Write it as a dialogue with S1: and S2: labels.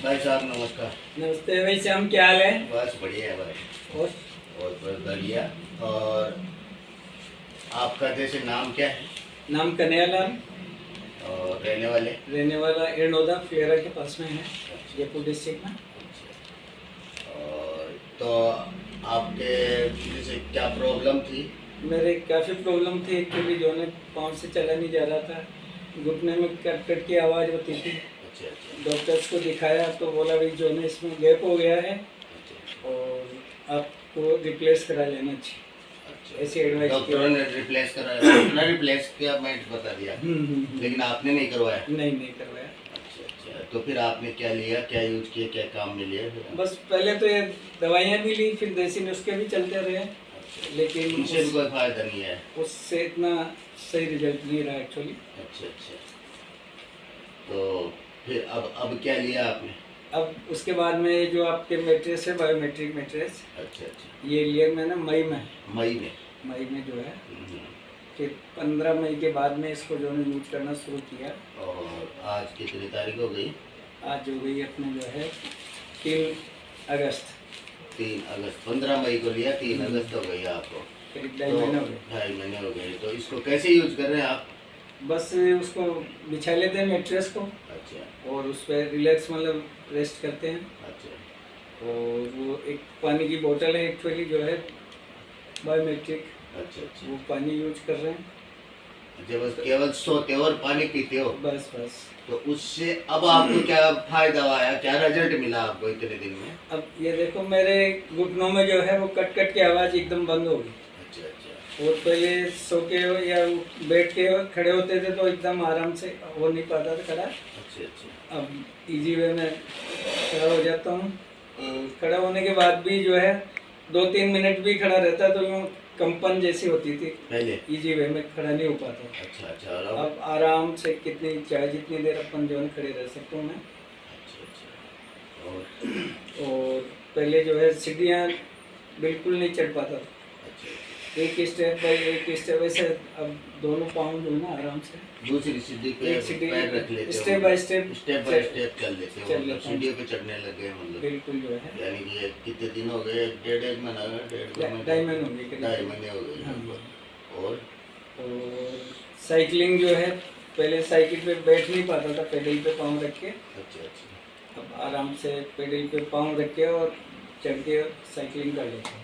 S1: भाई साहब नमस्कार।
S2: नमस्ते भाई श्याम, क्या हाल है?
S1: बस बढ़िया है भाई।
S2: और
S1: बस बढ़िया। और आपका जैसे नाम क्या है?
S2: नाम कन्हैयालाल,
S1: और रहने वाले?
S2: रहने वाला एर्नोदा फ्लेरा के पास में है, जयपुर डिस्ट्रिक्ट में।
S1: और तो आपके जैसे क्या प्रॉब्लम थी?
S2: मेरे काफ़ी प्रॉब्लम थी एक्चुअली, जो है पाँव से चला नहीं जा रहा था, घुटने में कट कट की आवाज़ होती थी।
S1: अच्छा अच्छा
S2: डॉक्टर्स को दिखाया तो बोला भाई जो है इसमें गैप हो गया है
S1: अच्छा
S2: और आपको रिप्लेस करा लेना चाहिए,
S1: अच्छा।
S2: ऐसी एडवाइस
S1: डॉक्टरों ने रिप्लेस करा, डॉक्टर ने रिप्लेस किया, मैं बता दिया। लेकिन आपने नहीं करवाया?
S2: नहीं करवाया।
S1: अच्छा अच्छा। तो फिर आपने क्या लिया, क्या यूज किया, क्या काम में लिया फिर?
S2: बस पहले तो ये दवाइयाँ भी ली, फिर देसी नुस्खे भी चलते रहे, लेकिन
S1: उनसे भी कोई फायदा नहीं है?
S2: उससे इतना सही रिजल्ट नहीं रहा एक्चुअली।
S1: अच्छा अच्छा। तो फिर अब क्या लिया आपने?
S2: अब उसके बाद में जो आपके मैट्रेस है, बायोमेट्रिक मैट्रेस,
S1: अच्छा अच्छा।
S2: ये लिया मैंने मई में।
S1: मई में?
S2: मई में जो है,
S1: हम्म।
S2: फिर 15 मई के बाद में इसको जो है यूज करना शुरू किया।
S1: और आज कितनी तारीख हो गई?
S2: आज हो गई अपने जो है 3 अगस्त।
S1: 3 अगस्त। 15 मई को लिया, 3 अगस्त हो गई आपको।
S2: करीब 2.5
S1: तो
S2: महीने हो गए।
S1: 2.5 महीने हो गए। तो इसको कैसे यूज कर रहे हैं आप?
S2: बस उसको बिछा लेते हैं मैट्रेस को,
S1: अच्छा
S2: और उस पर रिलैक्स मतलब रेस्ट करते हैं।
S1: अच्छा
S2: और वो एक पानी की बोतल है एक्चुअली जो है बायोमेट्रिक,
S1: अच्छा अच्छा।
S2: वो पानी यूज कर रहे हैं।
S1: अच्छा, बस केवल सोते हो और पानी पीते हो?
S2: बस बस।
S1: तो उससे अब आपको क्या फायदा आया, क्या रिजल्ट मिला आपको इतने दिन में?
S2: अब ये देखो, मेरे घुटनों में जो है वो कट कट की आवाज़ एकदम बंद हो गई।
S1: अच्छा अच्छा
S2: और पहले सो के या बैठ के खड़े होते थे तो एकदम आराम से हो नहीं पाता था खड़ा।
S1: अच्छा अच्छा
S2: अब इजी वे में खड़ा हो जाता हूँ, और खड़ा होने के बाद भी जो है 2-3 मिनट भी खड़ा रहता तो यूँ कंपन जैसी होती थी,
S1: पहले?
S2: इजी वे में खड़ा नहीं हो पाता।
S1: अच्छा अच्छा। और
S2: अब आराम से कितनी चाहे जितनी देर अपन जो है खड़े रह सकता हूँ मैं।
S1: अच्छा अच्छा।
S2: और पहले जो है सीढ़ियाँ बिल्कुल नहीं चढ़ पाता था,
S1: अच्छा
S2: एक स्टेप बाय एक स्टेप ऐसे। अब दोनों पाँव जो है ना आराम से
S1: दूसरी सीढ़ी पे
S2: एक सीढ़ी
S1: पैर रख लेते हो?
S2: स्टेप बाय स्टेप
S1: चल लेते हो?
S2: चल
S1: मतलब
S2: लेता हूँ।
S1: सीढ़ियों पे चढ़ने लगे हैं मतलब?
S2: बिल्कुल जो है।
S1: यानी कि ये कितने दिन हो गए? डेढ़ एक महीना? डेढ़ दो महीने?
S2: 2.5 महीने हो गए करीब।
S1: 2.5 महीने हो गए
S2: हाँ।
S1: लगभग। और
S2: और साइकिलिंग जो है, पहले साइकिल पे बैठ नहीं पाता था, पेडल पे पाँव रख के।
S1: अच्छा अच्छा।
S2: अब आराम से पेडल पे पाँव रख के और चढ़ के साइकिलिंग कर लेते हैं।